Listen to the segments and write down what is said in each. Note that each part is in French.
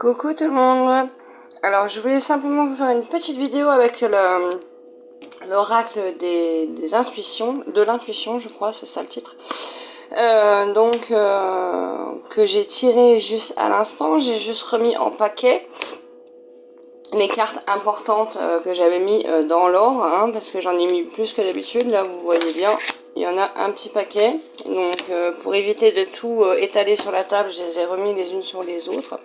Coucou tout le monde. Alors je voulais simplement vous faire une petite vidéo avec l'oracle des intuitions, de l'intuition je crois, c'est ça le titre. Que j'ai tiré juste à l'instant, j'ai juste remis en paquet les cartes importantes que j'avais mis dans l'ordre, hein, parce que j'en ai mis plus que d'habitude, là vous voyez bien, il y en a un petit paquet, donc pour éviter de tout étaler sur la table, je les ai remis les unes sur les autres.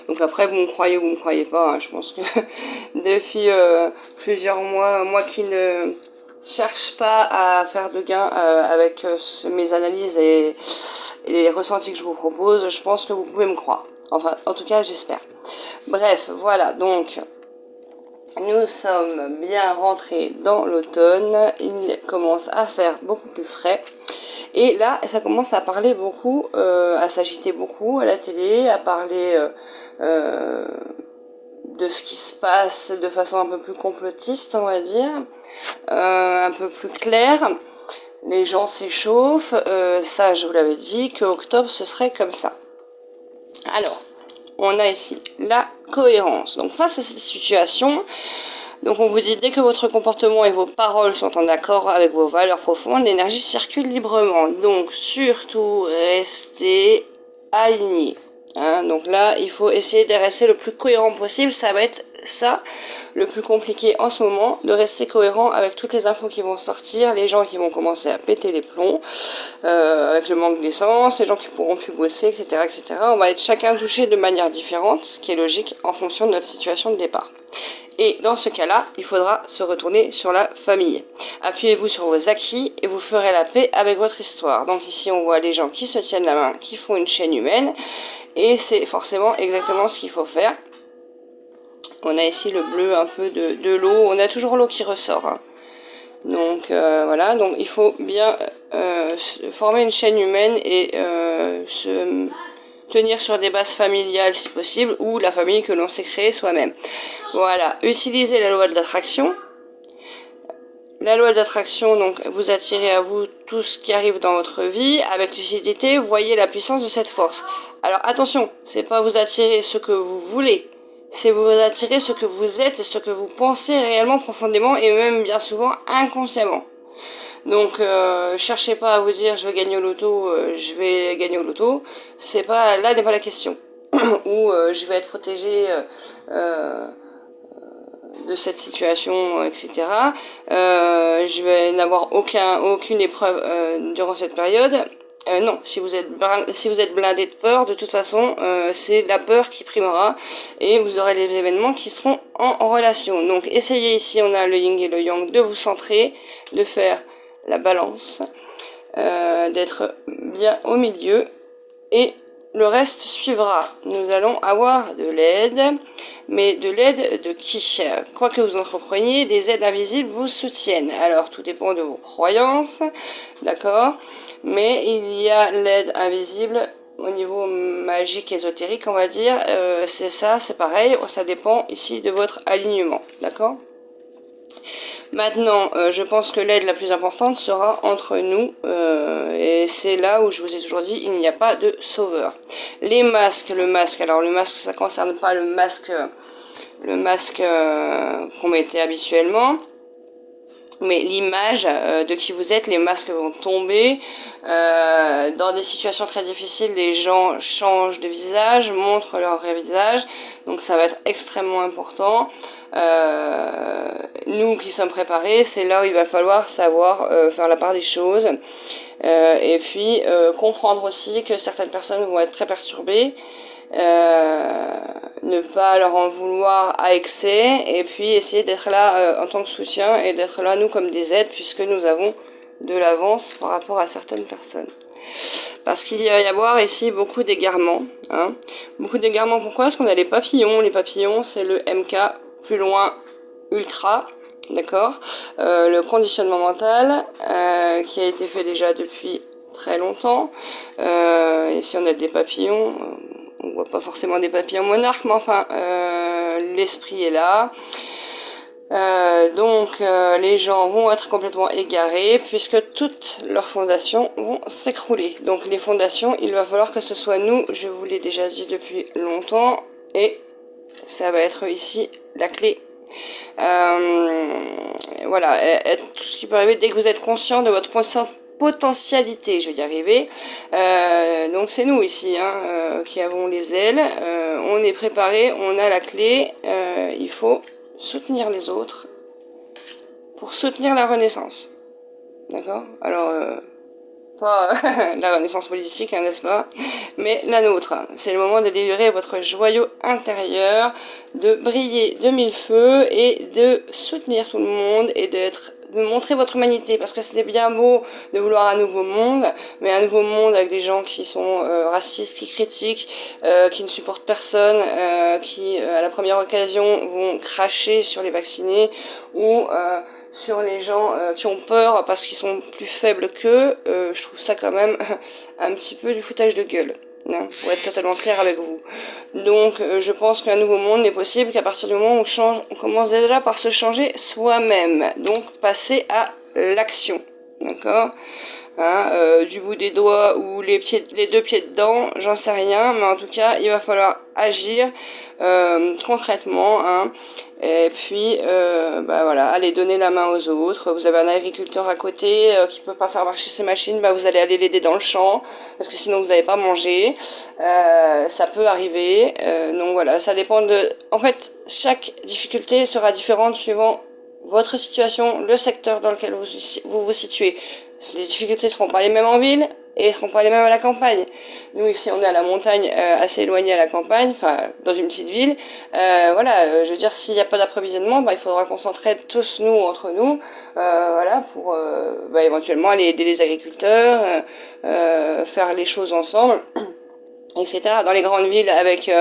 Donc après vous me croyez ou vous me croyez pas, hein, je pense que depuis plusieurs mois, moi qui ne cherche pas à faire de gain avec mes analyses et les ressentis que je vous propose, je pense que vous pouvez me croire. Enfin, en tout cas, j'espère. Bref, voilà, donc nous sommes bien rentrés dans l'automne, il commence à faire beaucoup plus frais. Et là, ça commence à parler beaucoup, à s'agiter beaucoup à la télé, à parler de ce qui se passe de façon un peu plus complotiste, on va dire, un peu plus claire. Les gens s'échauffent, ça je vous l'avais dit, que octobre ce serait comme ça. Alors, on a ici la cohérence. Donc face à cette situation, donc on vous dit dès que votre comportement et vos paroles sont en accord avec vos valeurs profondes, l'énergie circule librement. Donc surtout restez alignés. Hein, donc là, il faut essayer de rester le plus cohérent possible. Ça va être ça le plus compliqué en ce moment, de rester cohérent avec toutes les infos qui vont sortir, les gens qui vont commencer à péter les plombs, avec le manque d'essence, les gens qui pourront plus bosser, etc., etc. On va être chacun touché de manière différente, ce qui est logique en fonction de notre situation de départ. Et dans ce cas-là, il faudra se retourner sur la famille. Appuyez-vous sur vos acquis et vous ferez la paix avec votre histoire. Donc ici, on voit les gens qui se tiennent la main, qui font une chaîne humaine. Et c'est forcément exactement ce qu'il faut faire. On a ici le bleu un peu de l'eau. On a toujours l'eau qui ressort. Hein. Donc voilà, donc il faut bien former une chaîne humaine et se tenir sur des bases familiales si possible, ou la famille que l'on s'est créée soi-même. Voilà, utilisez la loi de l'attraction. La loi de l'attraction, donc, vous attirez à vous tout ce qui arrive dans votre vie. Avec lucidité, voyez la puissance de cette force. Alors attention, c'est pas vous attirer ce que vous voulez, c'est vous attirer ce que vous êtes et ce que vous pensez réellement profondément et même bien souvent inconsciemment. Donc cherchez pas à vous dire je vais gagner au loto, je vais gagner au loto. C'est pas, là n'est pas la question. Ou je vais être protégé de cette situation, etc. Je vais n'avoir aucune épreuve durant cette période. Non, si vous êtes blindé de peur, de toute façon, c'est la peur qui primera et vous aurez les événements qui seront en relation. Donc essayez ici, on a le yin et le yang, de vous centrer, de faire la balance, d'être bien au milieu et le reste suivra. Nous allons avoir de l'aide, mais de l'aide de qui? Quoi que vous entrepreniez, des aides invisibles vous soutiennent. Alors tout dépend de vos croyances, d'accord, mais il y a l'aide invisible au niveau magique, ésotérique, on va dire, c'est ça, c'est pareil, ça dépend ici de votre alignement, d'accord. Maintenant, je pense que l'aide la plus importante sera entre nous, et c'est là où je vous ai toujours dit, il n'y a pas de sauveur. Les masques, alors le masque, ça ne concerne pas le masque qu'on mettait habituellement, mais l'image de qui vous êtes, les masques vont tomber. Dans des situations très difficiles, les gens changent de visage, montrent leur vrai visage, donc ça va être extrêmement important. Nous qui sommes préparés, c'est là où il va falloir savoir faire la part des choses, et puis comprendre aussi que certaines personnes vont être très perturbées, ne pas leur en vouloir à excès, et puis essayer d'être là en tant que soutien et d'être là nous comme des aides, puisque nous avons de l'avance par rapport à certaines personnes. Parce qu'il va y avoir ici beaucoup d'égarements, hein. Beaucoup d'égarements, pourquoi? Parce qu'on a les papillons c'est le MK, plus loin ultra, d'accord, le conditionnement mental qui a été fait déjà depuis très longtemps. Ici on a des papillons, on voit pas forcément des papillons monarques, mais enfin l'esprit est là. Les gens vont être complètement égarés puisque toutes leurs fondations vont s'écrouler. Donc les fondations, il va falloir que ce soit nous, je vous l'ai déjà dit depuis longtemps, Et ça va être ici la clé. Voilà, tout ce qui peut arriver dès que vous êtes conscient de votre potentialité, je vais y arriver. Donc c'est nous ici qui avons les ailes, on est préparé, on a la clé, il faut soutenir les autres pour soutenir la renaissance. D'accord? Alors, pas la renaissance politique, hein, n'est-ce pas? Mais la nôtre. C'est le moment de délivrer votre joyau intérieur, de briller de mille feux et de soutenir tout le monde et de montrer votre humanité, parce que c'était bien beau de vouloir un nouveau monde, mais un nouveau monde avec des gens qui sont racistes, qui critiquent, qui ne supportent personne, qui à la première occasion vont cracher sur les vaccinés ou sur les gens qui ont peur parce qu'ils sont plus faibles qu'eux. Je trouve ça quand même un petit peu du foutage de gueule, hein, pour être totalement clair avec vous. Donc je pense qu'un nouveau monde n'est possible qu'à partir du moment où on commence déjà par se changer soi-même, donc passer à l'action, d'accord, hein, du bout des doigts ou les deux pieds dedans, j'en sais rien, mais en tout cas il va falloir agir concrètement, hein. Et puis bah voilà, allez donner la main aux autres. Vous avez un agriculteur à côté qui peut pas faire marcher ses machines, bah vous allez aller l'aider dans le champ parce que sinon vous n'allez pas manger. Ça peut arriver. Donc voilà, ça dépend de. En fait, chaque difficulté sera différente suivant votre situation, le secteur dans lequel vous vous situez. Les difficultés seront pas les mêmes en ville et seront pas les mêmes à la campagne. Nous ici on est à la montagne, assez éloigné à la campagne, enfin dans une petite ville. Voilà, je veux dire, s'il n'y a pas d'approvisionnement, bah, il faudra qu'on s'entraide tous nous entre nous, voilà, pour bah, éventuellement aller aider les agriculteurs, faire les choses ensemble, etc. Dans les grandes villes avec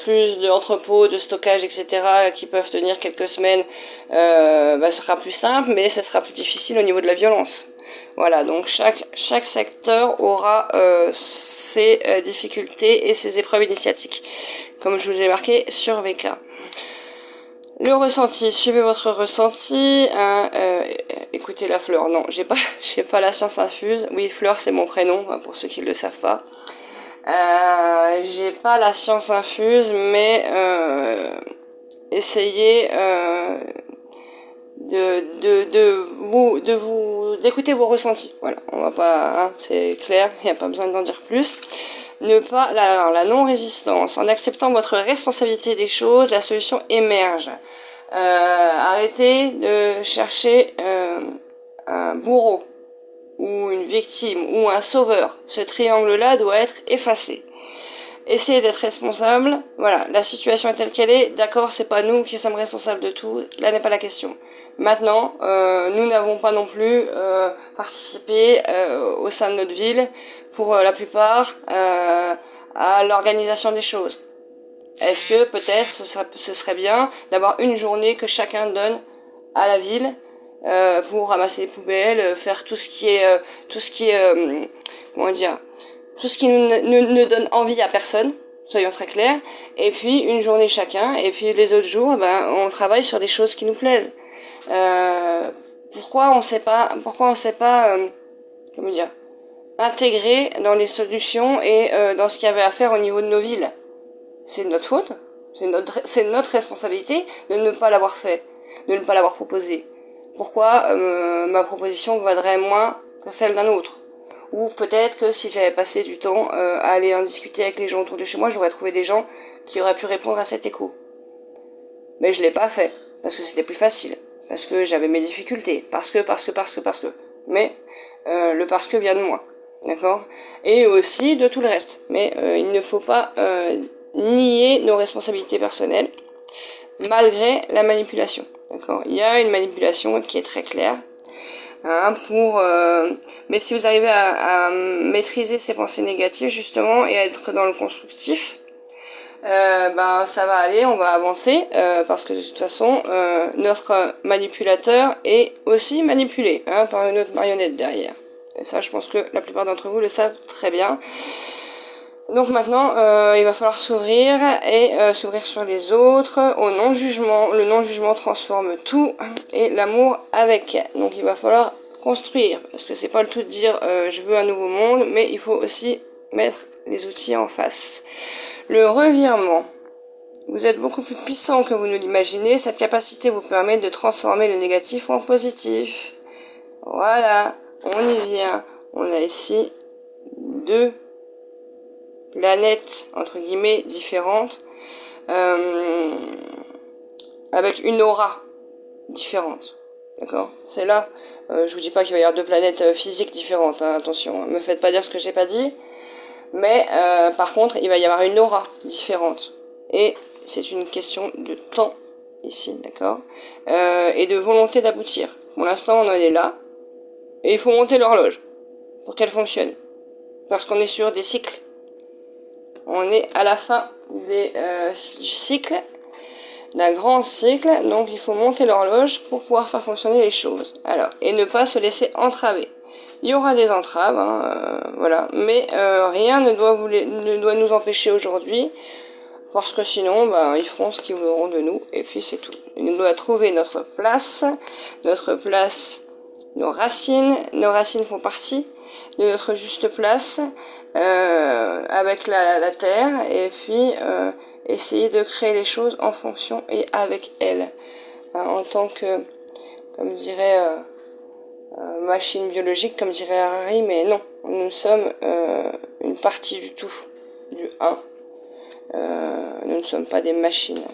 plus d'entrepôts, de stockage, etc. qui peuvent tenir quelques semaines, bah, ce sera plus simple, mais ce sera plus difficile au niveau de la violence. Voilà, donc chaque secteur aura ses difficultés et ses épreuves initiatiques, comme je vous ai marqué sur VK. Le ressenti, suivez votre ressenti, hein, écoutez la fleur. Non, j'ai pas la science infuse. Oui, Fleur, c'est mon prénom, pour ceux qui ne le savent pas. J'ai pas la science infuse, mais essayez d'écouter vos ressentis. Voilà, on va pas, hein, c'est clair, il n'y a pas besoin d'en dire plus. La non-résistance. En acceptant votre responsabilité des choses, la solution émerge. Arrêtez de chercher un bourreau ou une victime ou un sauveur. Ce triangle-là doit être effacé. Essayez d'être responsable. Voilà, la situation est telle qu'elle est. D'accord, c'est pas nous qui sommes responsables de tout. Là n'est pas la question. Maintenant, nous n'avons pas non plus participé au sein de notre ville, pour la plupart, à l'organisation des choses. Est-ce que peut-être ce serait bien d'avoir une journée que chacun donne à la ville pour ramasser les poubelles, faire tout ce qui est comment dire, tout ce qui ne donne envie à personne, soyons très clairs, et puis une journée chacun, et puis les autres jours, ben, on travaille sur des choses qui nous plaisent. Pourquoi on sait pas, comment dire, intégrer dans les solutions et dans ce qu'il y avait à faire au niveau de nos villes? C'est de notre faute, c'est notre responsabilité de ne pas l'avoir fait, de ne pas l'avoir proposé. Pourquoi ma proposition vaudrait moins que celle d'un autre? Ou peut-être que si j'avais passé du temps à aller en discuter avec les gens autour de chez moi, j'aurais trouvé des gens qui auraient pu répondre à cet écho. Mais je l'ai pas fait, parce que c'était plus facile, parce que j'avais mes difficultés, parce que. Mais le parce que vient de moi, d'accord? Et aussi de tout le reste. Mais il ne faut pas nier nos responsabilités personnelles, malgré la manipulation, d'accord? Il y a une manipulation qui est très claire, hein, mais si vous arrivez à maîtriser ces pensées négatives justement et à être dans le constructif, ben ça va aller, on va avancer, parce que de toute façon notre manipulateur est aussi manipulé, hein, par une autre marionnette derrière. Et ça, je pense que la plupart d'entre vous le savent très bien. Donc maintenant, il va falloir s'ouvrir et s'ouvrir sur les autres, au non-jugement. Le non-jugement transforme tout, et l'amour avec. Donc il va falloir construire, parce que c'est pas le tout de dire je veux un nouveau monde, mais il faut aussi mettre les outils en face. Le revirement. Vous êtes beaucoup plus puissant que vous ne l'imaginez. Cette capacité vous permet de transformer le négatif en positif. Voilà, on y vient. On a ici 2 planètes, entre guillemets, différentes, avec une aura différente. D'accord? C'est là. Je vous dis pas qu'il va y avoir 2 planètes physiques différentes, hein, attention. Me faites pas dire ce que j'ai pas dit. Mais par contre, il va y avoir une aura différente. Et c'est une question de temps ici, d'accord, et de volonté d'aboutir. Pour l'instant, on en est là. Et il faut monter l'horloge pour qu'elle fonctionne. Parce qu'on est sur des cycles. On est à la fin du cycle, d'un grand cycle. Donc il faut monter l'horloge pour pouvoir faire fonctionner les choses. Alors, et ne pas se laisser entraver. Il y aura des entraves, hein, voilà. Mais rien ne doit nous empêcher aujourd'hui. Parce que sinon, ben, ils feront ce qu'ils voudront de nous. Et puis c'est tout. Nous devons trouver notre place. Notre place, nos racines. Nos racines font partie de notre juste place. Avec la terre. Et puis essayer de créer les choses en fonction et avec elle. En tant que, comme dirait machine biologique, comme dirait Harry. Mais non, nous sommes une partie du tout. Du 1. Nous ne sommes pas des machines.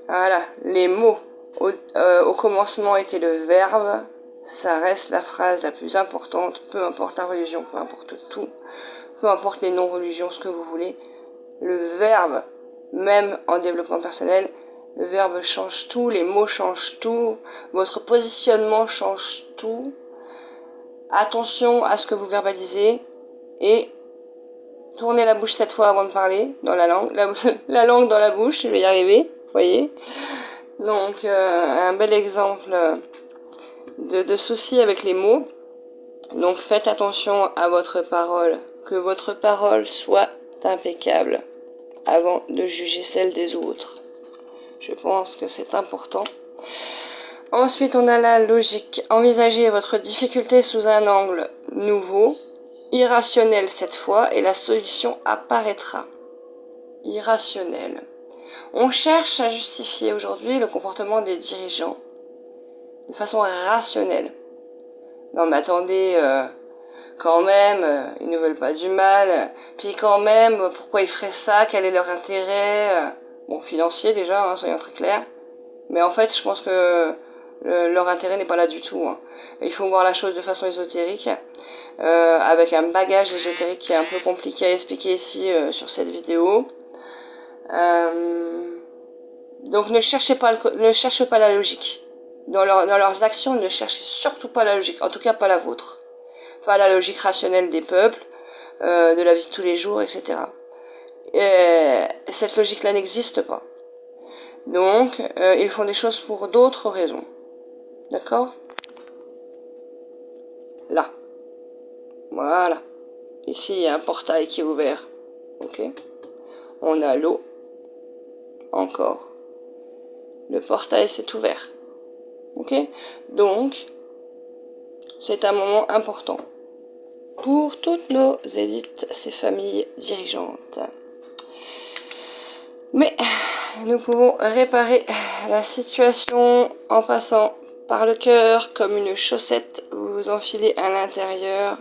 Voilà, les mots au commencement étaient le verbe. Ça reste la phrase la plus importante, peu importe la religion, peu importe tout, peu importe les non-religions, ce que vous voulez. Le verbe, même en développement personnel, le verbe change tout, les mots changent tout, votre positionnement change tout. Attention à ce que vous verbalisez et tournez la bouche 7 fois avant de parler, dans la langue, la langue dans la bouche, je vais y arriver, voyez. Donc, un bel exemple de souci avec les mots. Donc, faites attention à votre parole, que votre parole soit impeccable avant de juger celle des autres. Je pense que c'est important. Ensuite, on a la logique. Envisagez votre difficulté sous un angle nouveau, irrationnel cette fois, et la solution apparaîtra. Irrationnel. On cherche à justifier aujourd'hui le comportement des dirigeants de façon rationnelle. Non mais attendez, quand même, ils ne veulent pas du mal, puis quand même, pourquoi ils feraient ça, quel est leur intérêt, bon, financier déjà, hein, soyons très clairs, mais en fait, je pense que leur intérêt n'est pas là du tout, hein. Il faut voir la chose de façon ésotérique, avec un bagage ésotérique qui est un peu compliqué à expliquer ici sur cette vidéo. Donc ne cherchez pas la logique. Dans leurs actions, ne cherchez surtout pas la logique, en tout cas pas la vôtre. Pas la logique rationnelle des peuples, de la vie de tous les jours, etc. Et cette logique-là n'existe pas. Donc, ils font des choses pour d'autres raisons. D'accord? Là. Voilà. Ici, il y a un portail qui est ouvert. Ok? On a l'eau. Encore. Le portail s'est ouvert. Ok? Donc, c'est un moment important pour toutes nos élites, ces familles dirigeantes. Mais nous pouvons réparer la situation en passant par le cœur comme une chaussette. Vous vous enfilez à l'intérieur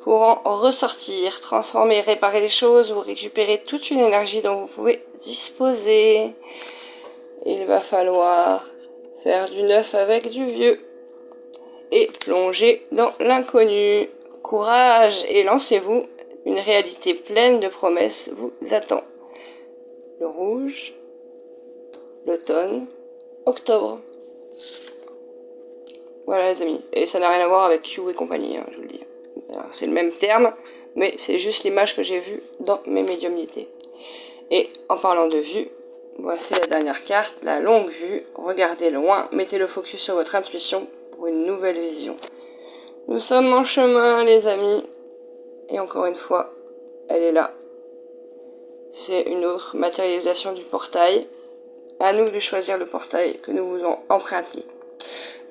pour en ressortir, transformer, réparer les choses. Vous récupérez toute une énergie dont vous pouvez disposer. Il va falloir faire du neuf avec du vieux et plonger dans l'inconnu. Courage et lancez-vous. Une réalité pleine de promesses vous attend. Le rouge, l'automne, octobre. Voilà les amis. Et ça n'a rien à voir avec Q et compagnie, hein, je vous le dis. C'est le même terme, mais c'est juste l'image que j'ai vue dans mes médiumnités. Et en parlant de vue, voici la dernière carte, la longue vue. Regardez loin, mettez le focus sur votre intuition pour une nouvelle vision. Nous sommes en chemin les amis. Et encore une fois, elle est là. C'est une autre matérialisation du portail. À nous de choisir le portail que nous voulons emprunter.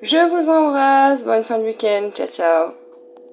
Je vous embrasse, bonne fin de week-end, ciao ciao.